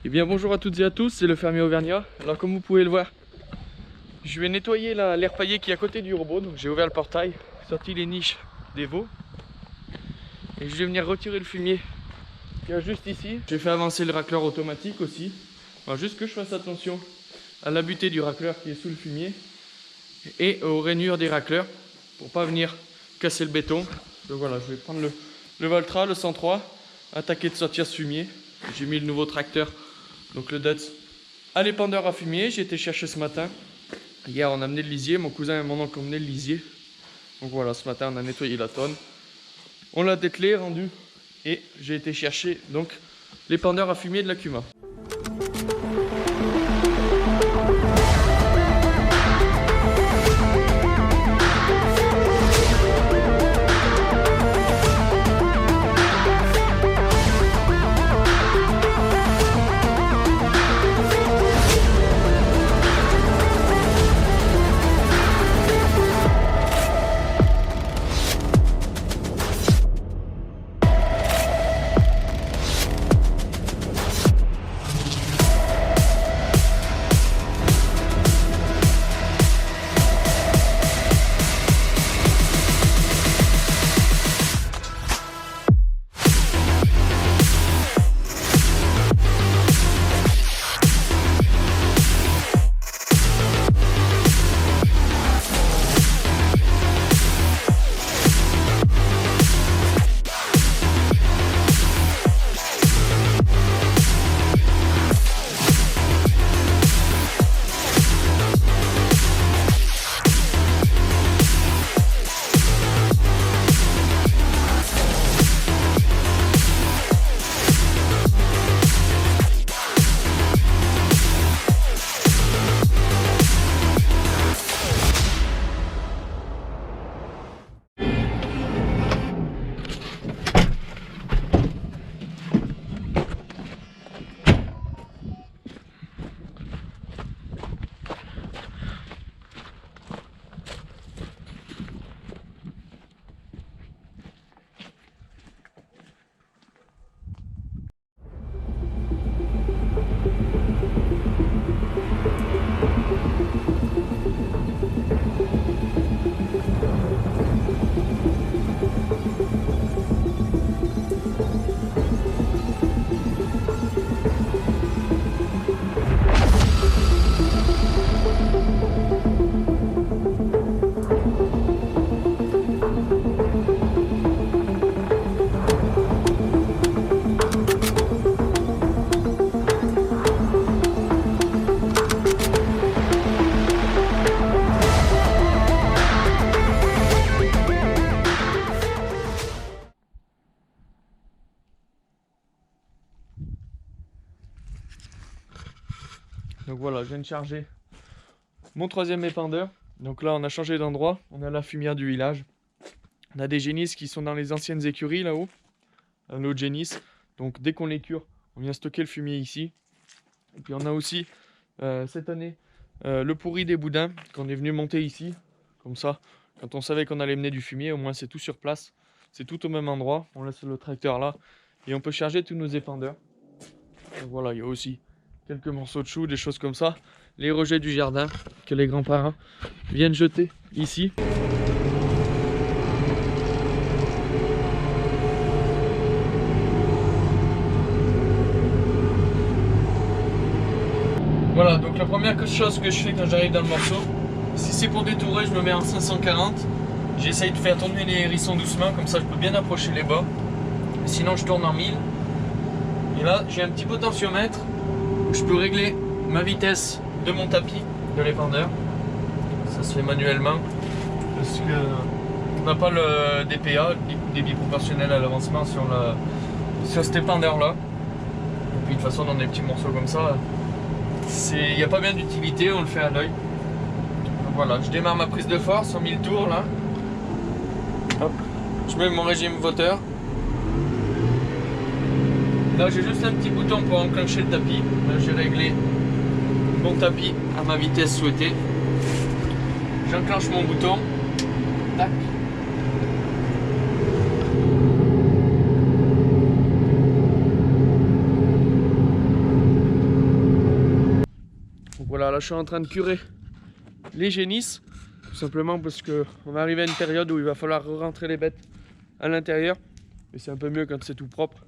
Eh bien bonjour à toutes et à tous, c'est le fermier Auvergnat. Alors comme vous pouvez le voir, je vais nettoyer l'air paillé qui est à côté du robot. Donc j'ai ouvert le portail, sorti les niches des veaux et je vais venir retirer le fumier qu'il y a juste ici. J'ai fait avancer le racleur automatique aussi. Alors, juste que je fasse attention à la butée du racleur qui est sous le fumier et aux rainures des racleurs pour pas venir casser le béton. Donc voilà, je vais prendre le Valtra, le 103, attaquer de sortir ce fumier. J'ai mis le nouveau tracteur, donc le Dutz, à l'épandeur à fumier. J'ai été chercher ce matin. Hier on a amené le lisier, mon cousin et mon oncle ont amené le lisier. Donc voilà, ce matin on a nettoyé la tonne. On l'a dételé, rendu, et j'ai été chercher donc l'épandeur à fumier de la Cuma. Donc voilà, je viens de charger mon troisième épandeur. Donc là, on a changé d'endroit. On a la fumière du village. On a des génisses qui sont dans les anciennes écuries là-haut. Un lot de génisses. Donc dès qu'on les cure, on vient stocker le fumier ici. Et puis on a aussi cette année le pourri des boudins qu'on est venu monter ici. Comme ça, quand on savait qu'on allait mener du fumier, au moins c'est tout sur place. C'est tout au même endroit. On laisse le tracteur là. Et on peut charger tous nos épandeurs. Donc voilà, il y a aussi quelques morceaux de choux, des choses comme ça. Les rejets du jardin que les grands-parents viennent jeter ici. Voilà, donc la première chose que je fais quand j'arrive dans le morceau, si c'est pour détourer, je me mets en 540. J'essaye de faire tourner les hérissons doucement, comme ça je peux bien approcher les bas. Sinon je tourne en 1000. Et là, j'ai un petit potentiomètre où je peux régler ma vitesse de mon tapis de l'épandeur. Ça se fait manuellement parce qu'on n'a pas le DPA, débit proportionnel à l'avancement sur cet épandeur là. Et puis de toute façon dans des petits morceaux comme ça, il n'y a pas bien d'utilité, on le fait à l'œil. Donc voilà, je démarre ma prise de force en 1000 tours là. Hop. Je mets mon régime voteur. Là j'ai juste un petit bouton pour enclencher le tapis. Là j'ai réglé mon tapis à ma vitesse souhaitée. J'enclenche mon bouton. Tac. voilà, là je suis en train de curer les génisses. Tout simplement parce qu'on va arriver à une période où il va falloir rentrer les bêtes à l'intérieur. Et c'est un peu mieux quand c'est tout propre.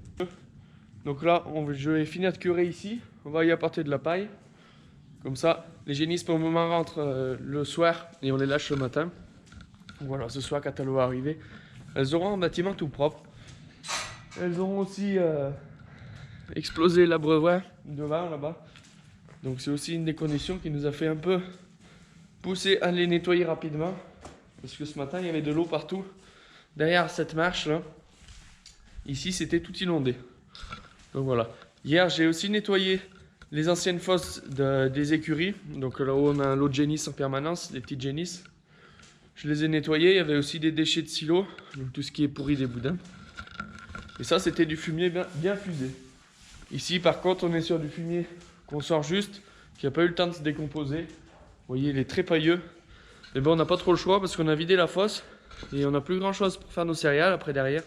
Donc là, je vais finir de curer ici. On va y apporter de la paille. Comme ça, les génisses pour le moment rentrent le soir et on les lâche le matin. Voilà, ce soir quand elles vont arriver, elles auront un bâtiment tout propre. Elles auront aussi explosé l'abreuvoir devant là-bas. Donc c'est aussi une des conditions qui nous a fait un peu pousser à les nettoyer rapidement. Parce que ce matin, il y avait de l'eau partout. Derrière cette marche là, ici c'était tout inondé. Donc voilà. Hier, j'ai aussi nettoyé les anciennes fosses des écuries. Donc là où on a un lot de génisses en permanence, des petites génisses. Je les ai nettoyées. Il y avait aussi des déchets de silo, donc tout ce qui est pourri des boudins. Et ça, c'était du fumier bien fusé. Ici, par contre, on est sur du fumier qu'on sort juste, qui n'a pas eu le temps de se décomposer. Vous voyez, il est très pailleux. Mais bon, on n'a pas trop le choix parce qu'on a vidé la fosse et on n'a plus grand chose pour faire nos céréales après derrière.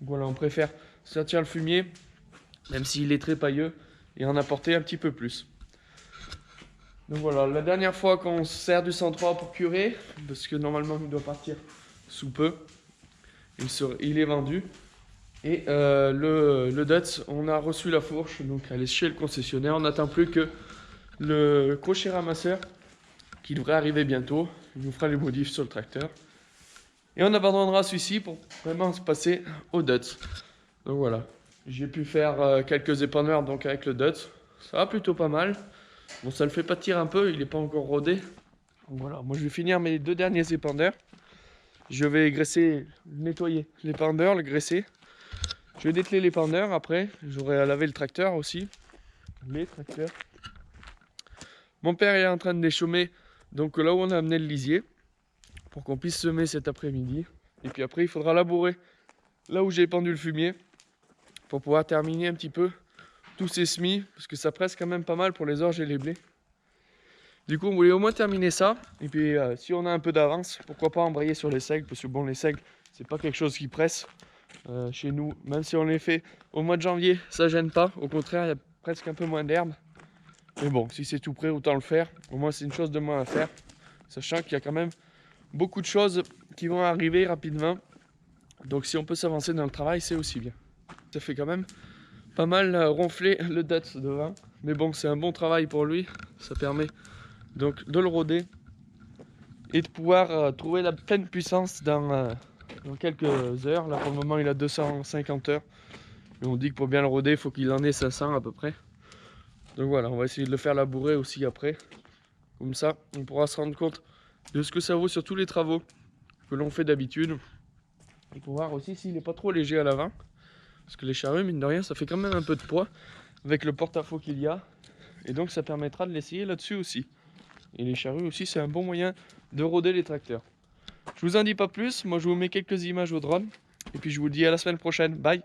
Donc voilà, on préfère sortir le fumier, même s'il est très pailleux, et en apporter un petit peu plus. Donc voilà, la dernière fois qu'on se sert du 103 pour curer, parce que normalement il doit partir sous peu, il est vendu. Et le Dutz, on a reçu la fourche, donc elle est chez le concessionnaire. On n'attend plus que le crochet ramasseur qui devrait arriver bientôt. Il nous fera les modifs sur le tracteur. Et on abandonnera celui-ci pour vraiment se passer au Dutz. Donc voilà, j'ai pu faire quelques épandeurs donc avec le Dutz. Ça va plutôt pas mal. Bon, ça le fait pâtir un peu, il n'est pas encore rodé. Donc voilà, moi je vais finir mes 2 derniers épandeurs. Je vais nettoyer l'épandeur, le graisser. Je vais dételer l'épandeur après. J'aurai à laver le tracteur aussi. Les tracteurs. Mon père est en train de déchaumer donc là où on a amené le lisier pour qu'on puisse semer cet après-midi. Et puis après, il faudra labourer là où j'ai épandu le fumier pour pouvoir terminer un petit peu tous ces semis parce que ça presse quand même pas mal pour les orges et les blés. Du coup, on voulait au moins terminer ça. Et puis, si on a un peu d'avance, pourquoi pas embrayer sur les seigles parce que bon, les seigles, c'est pas quelque chose qui presse chez nous. Même si on les fait au mois de janvier, ça gêne pas. Au contraire, il y a presque un peu moins d'herbe. Mais bon, si c'est tout prêt, autant le faire. Au moins, c'est une chose de moins à faire. Sachant qu'il y a quand même beaucoup de choses qui vont arriver rapidement. Donc, si on peut s'avancer dans le travail, c'est aussi bien. Ça fait quand même pas mal ronfler le Dutz devant. Mais bon, c'est un bon travail pour lui. Ça permet donc de le roder et de pouvoir trouver la pleine puissance dans quelques heures. Là, pour le moment, il a 250 heures. Et on dit que pour bien le roder, il faut qu'il en ait 500 à peu près. Donc voilà, on va essayer de le faire labourer aussi après. Comme ça, on pourra se rendre compte de ce que ça vaut sur tous les travaux que l'on fait d'habitude. Et pour voir aussi s'il n'est pas trop léger à l'avant. Parce que les charrues, mine de rien, ça fait quand même un peu de poids avec le porte-à-faux qu'il y a. Et donc ça permettra de l'essayer là-dessus aussi. Et les charrues aussi, c'est un bon moyen de roder les tracteurs. Je vous en dis pas plus, moi je vous mets quelques images au drone. Et puis je vous dis à la semaine prochaine. Bye!